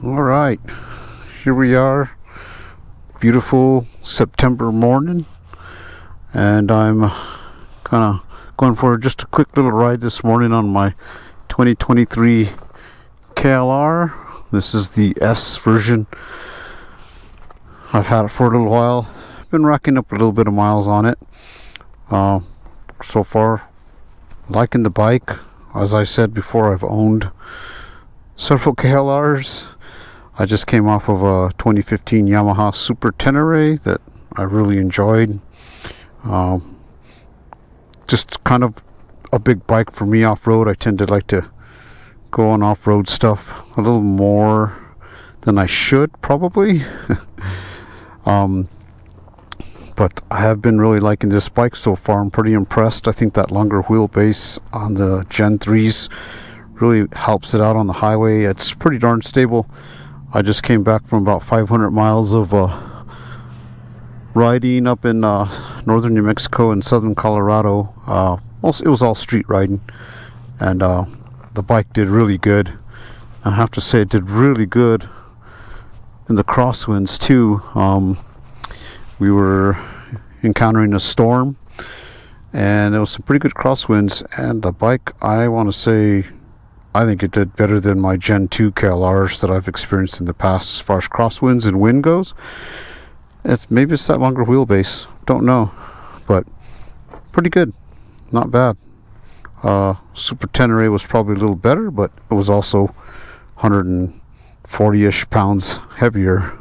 All right, here we are, beautiful September morning, and I'm kind of going for just a quick little ride this morning on my 2023 KLR. This is the S version. I've had it for a little while. Been racking up a little bit of miles on it. So far, liking the bike. As I said before, I've owned several KLRs. I just came off of a 2015 Yamaha Super Tenere that I really enjoyed. Just kind of a big bike for me off-road. I tend to like to go on off-road stuff a little more than I should probably. But I have been really liking this bike so far. I'm pretty impressed. I think that longer wheelbase on the Gen 3s really helps it out on the highway. It's pretty darn stable. I just came back from about 500 miles of riding up in northern New Mexico and southern Colorado. It was all street riding, and the bike did really good. I have to say it did really good in the crosswinds too. We were encountering a storm, and there was some pretty good crosswinds, and the bike, I want to say, I think it did better than my Gen 2 KLRs that I've experienced in the past as far as crosswinds and wind goes. Maybe it's that longer wheelbase, don't know, but pretty good, not bad. Super Tenere was probably a little better, but it was also 140-ish pounds heavier.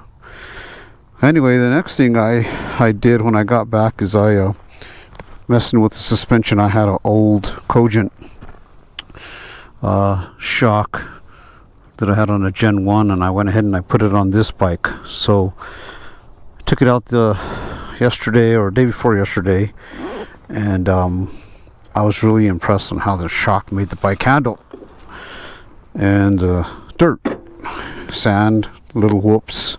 Anyway, the next thing I did when I got back is I messing with the suspension. I had an old Cogent shock that I had on a Gen 1, and I went ahead and I put it on this bike. So I took it out yesterday or day before yesterday, and I was really impressed on how the shock made the bike handle. And dirt, sand, little whoops,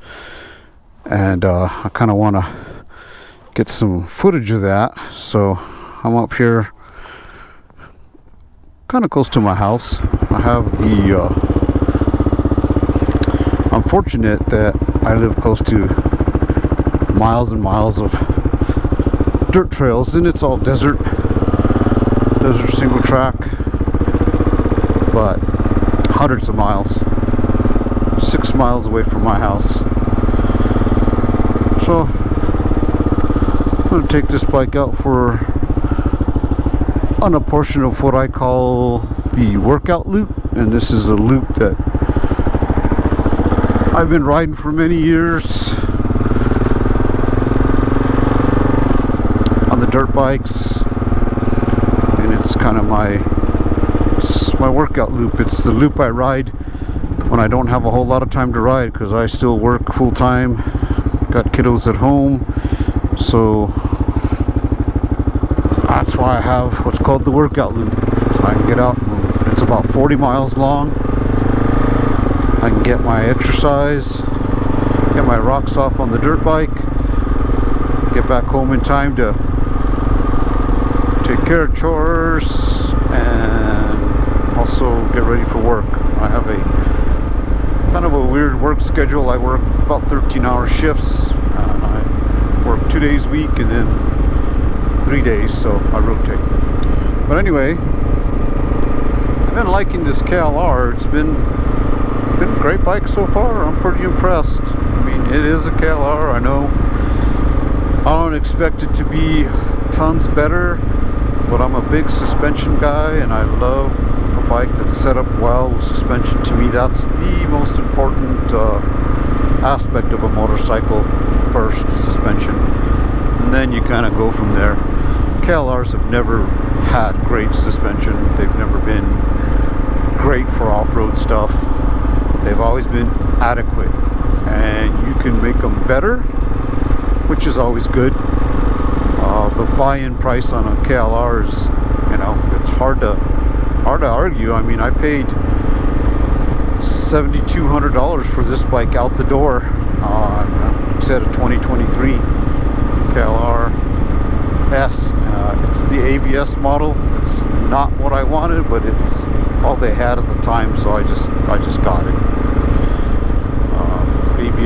and I kind of want to get some footage of that. So I'm up here kind of close to my house. I have I'm fortunate that I live close to miles and miles of dirt trails, and it's all desert single track, but hundreds of miles, 6 miles away from my house. So I'm going to take this bike out on a portion of what I call the workout loop, and this is a loop that I've been riding for many years on the dirt bikes, and it's kind of my workout loop. It's the loop I ride when I don't have a whole lot of time to ride, because I still work full time, got kiddos at home, so that's why I have what's called the workout loop. So I can get out, it's about 40 miles long. I can get my exercise, get my rocks off on the dirt bike, get back home in time to take care of chores, and also get ready for work. I have a kind of a weird work schedule. I work about 13-hour shifts, and I work 2 days a week and then 3 days, so I rotate. But anyway, I've been liking this KLR. It's been a great bike so far. I'm pretty impressed. I mean, it is a KLR. I know I don't expect it to be tons better, but I'm a big suspension guy, and I love a bike that's set up well with suspension. To me, that's the most important aspect of a motorcycle. First, suspension, and then you kind of go from there. KLRs have never had great suspension. They've never been great for off-road stuff. They've always been adequate, and you can make them better, which is always good. The buy-in price on a KLR is, it's hard to argue. I mean, I paid $7,200 for this bike out the door. It's a 2023 KLR S. It's the ABS model. It's not what I wanted, but it's all they had at the time, so I just got it.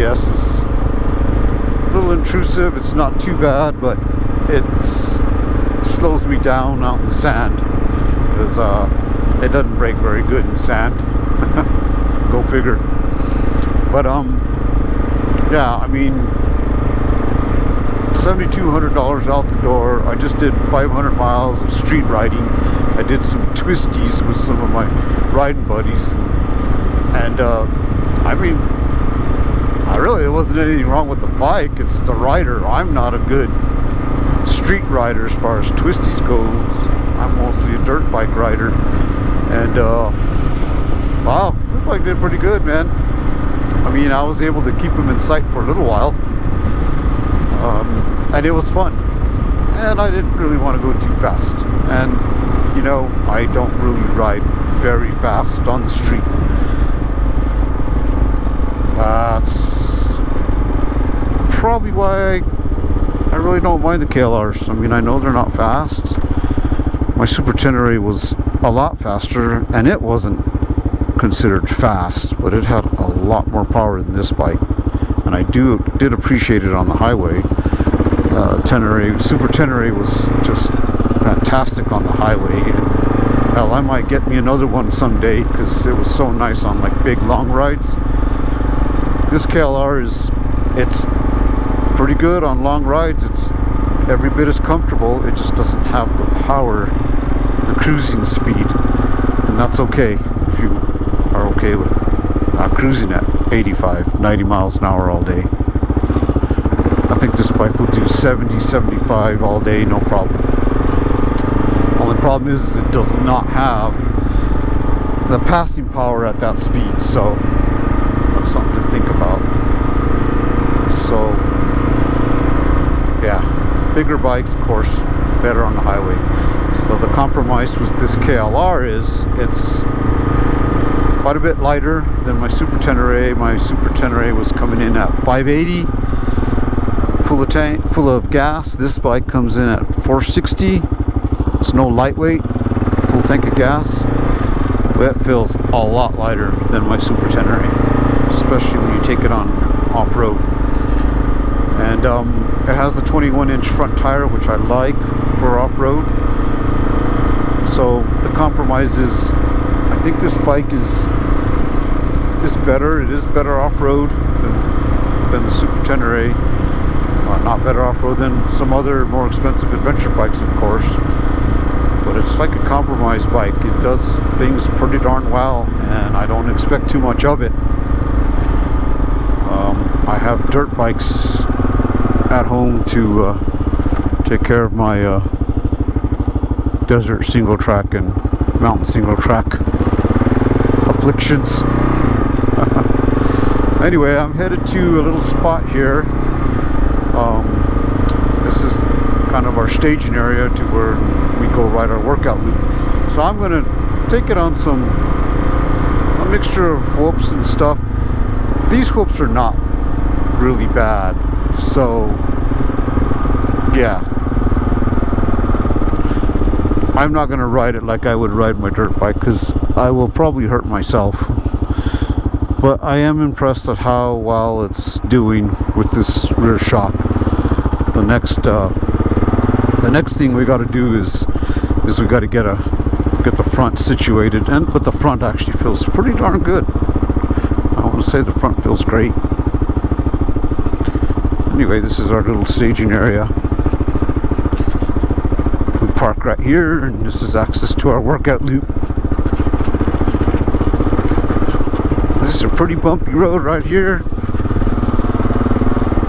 ABS is a little intrusive. It's not too bad, but it slows me down out in the sand because it doesn't brake very good in sand. Go figure. But yeah, I mean, $7,200 out the door. I just did 500 miles of street riding. I did some twisties with some of my riding buddies, and I mean, there wasn't anything wrong with the bike. It's the rider. I'm not a good street rider as far as twisties goes. I'm mostly a dirt bike rider, and wow, the bike did pretty good, man. I mean, I was able to keep him in sight for a little while, and it was fun. And I didn't really want to go too fast. And you know, I don't really ride very fast on the street. That's probably why I really don't mind the KLRs. I mean, I know they're not fast. My Super Tenere was a lot faster, and it wasn't considered fast, but it had a lot more power than this bike, and I did appreciate it on the highway. Super Tenere was just fantastic on the highway, and hell, I might get me another one someday because it was so nice on like big long rides. This KLR it's pretty good on long rides. It's every bit as comfortable. It just doesn't have the power, the cruising speed, and that's okay if you are okay with cruising at 85, 90 miles an hour all day. I think this bike will do 70, 75 all day, no problem. Only problem is it does not have the passing power at that speed, so that's something to think about. So yeah, bigger bikes, of course, better on the highway. So the compromise with this KLR is it's quite a bit lighter than my Super Tenere. My Super Tenere was coming in at 580 full of gas. This bike comes in at 460. It's no lightweight, full tank of gas. But it feels a lot lighter than my Super Tenere, especially when you take it on off-road. And it has a 21-inch front tire, which I like for off-road. So the compromise is, I think this bike is better. It is better off-road than the Super Tenere. Not better off-road than some other more expensive adventure bikes, of course. But it's like a compromise bike. It does things pretty darn well, and I don't expect too much of it. I have dirt bikes at home to take care of my desert single track and mountain single track afflictions. Anyway, I'm headed to a little spot here. This is kind of our staging area to where we go ride our workout loop. So I'm going to take it on a mixture of whoops and stuff. These whoops are not really bad. So yeah, I'm not going to ride it like I would ride my dirt bike because I will probably hurt myself. But I am impressed at how well it's doing with this rear shock. The next thing we got to do is we got to get the front situated, but the front actually feels pretty darn good. I want to say the front feels great. Anyway, this is our little staging area. We park right here, and this is access to our workout loop. This is a pretty bumpy road right here,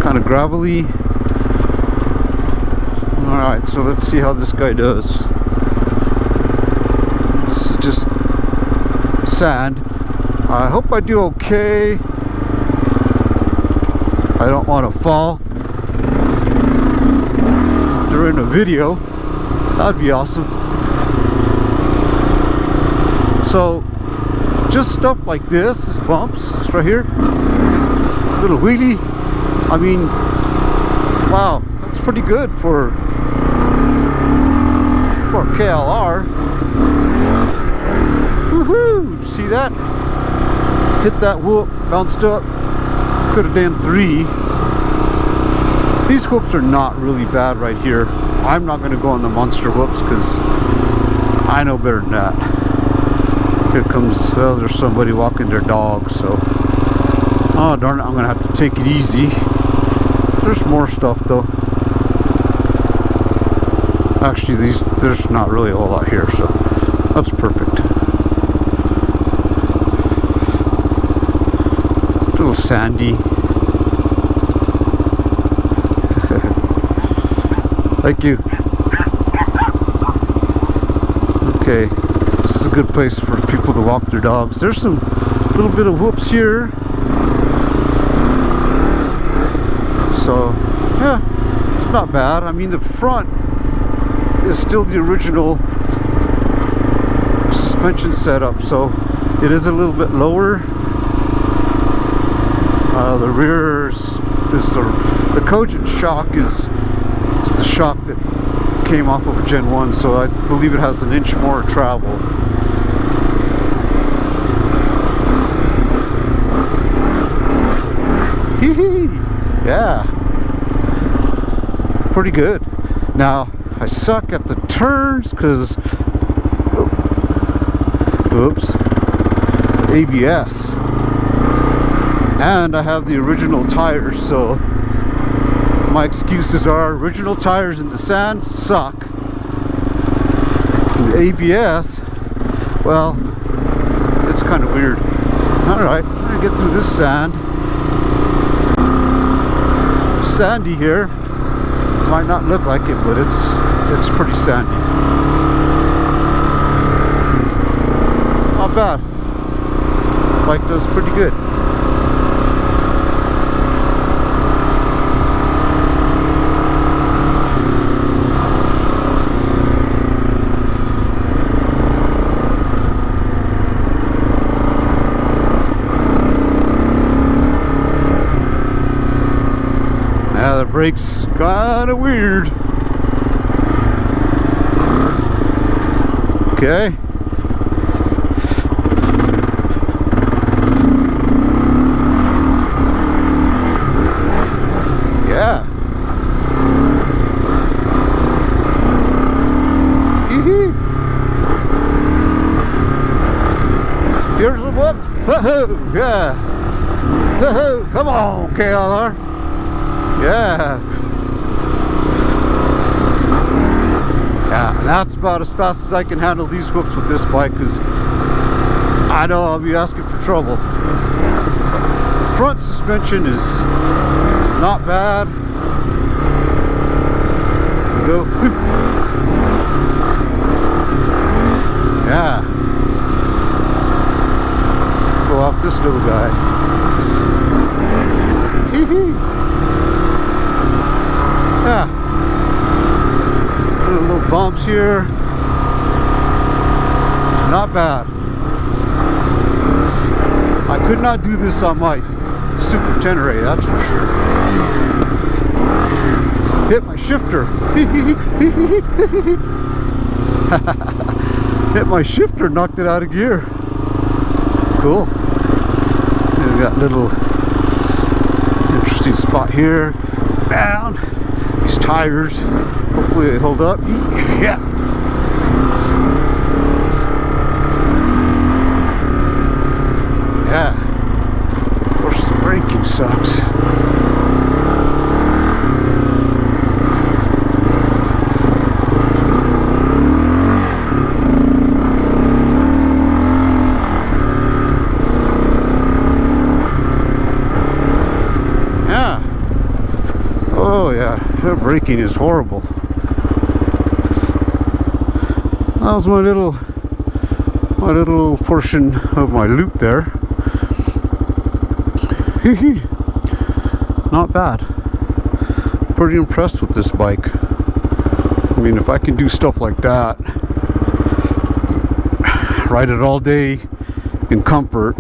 kind of gravelly. Alright, so let's see how this guy does. This is just sand. I hope I do okay. I don't want to fall during a video. That'd be awesome. So just stuff like this bumps. This right here, little wheelie. I mean, wow, that's pretty good for a KLR. Woohoo! See that? Hit that whoop, bounced up. Could have done 3. These whoops are not really bad right here. I'm not going to go on the monster whoops because I know better than that. Here comes, well, there's somebody walking their dog, so. Oh, darn it, I'm going to have to take it easy. There's more stuff though. Actually, there's not really a whole lot here, so that's perfect. A little sandy. Thank you. Okay, this is a good place for people to walk their dogs. There's some little bit of whoops here. So, yeah, it's not bad. I mean, the front is still the original suspension setup, so it is a little bit lower. The rear is the Cogent shock is the shock that came off of a Gen 1, so I believe it has an inch more travel. Yeah, pretty good. Now I suck at the turns because ABS, and I have the original tires, so my excuses are original tires in the sand suck. And the ABS, well, it's kind of weird. Alright, I'm gonna get through this sand. Sandy here. Might not look like it, but it's pretty sandy. Not bad. Bike does pretty good. Yeah, the brake's kind of weird. Okay. Yeah. Here's the whoop. Woohoo! Yeah. Woohoo! Come on, KLR. Yeah. Yeah, and that's about as fast as I can handle these whoops with this bike, because I know I'll be asking for trouble. The front suspension is not bad. Go. Yeah. Go off this little guy. Yeah. Little bumps here. It's not bad. I could not do this on my Super Tenere, that's for sure. Hit my shifter. Hit my shifter, knocked it out of gear. Cool. And we got a little interesting spot here. Down. These tires, hopefully they hold up. Yeah. Yeah. Of course, the braking sucks. Yeah. Oh yeah. Their braking is horrible. That was my little portion of my loop there. Not bad. Pretty impressed with this bike. I mean, if I can do stuff like that, ride it all day in comfort,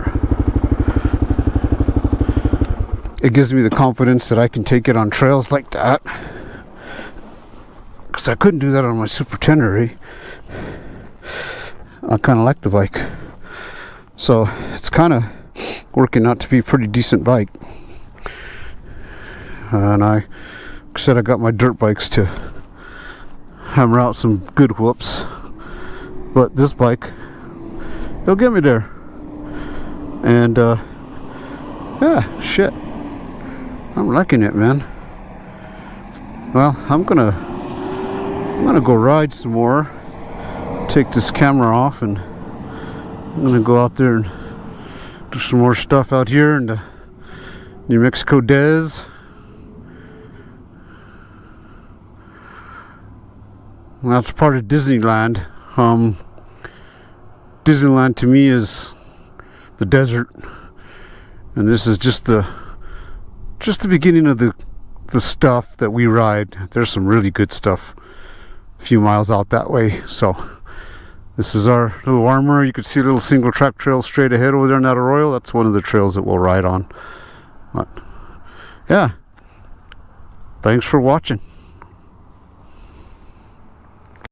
it gives me the confidence that I can take it on trails like that. Because I couldn't do that on my Super Tenere. I kind of like the bike. So it's kind of working out to be a pretty decent bike. and I said I got my dirt bikes to hammer out some good whoops, but this bike, it'll get me there. And yeah, shit, I'm liking it, man. Well, I'm gonna go ride some more, take this camera off, and I'm gonna go out there and do some more stuff out here in the New Mexico Des. And that's part of Disneyland. Disneyland to me is the desert, and this is just the beginning of the stuff that we ride. There's some really good stuff a few miles out that way. So this is our little armor. You can see a little single track trail straight ahead over there in that arroyo. That's one of the trails that we'll ride on. But yeah, thanks for watching.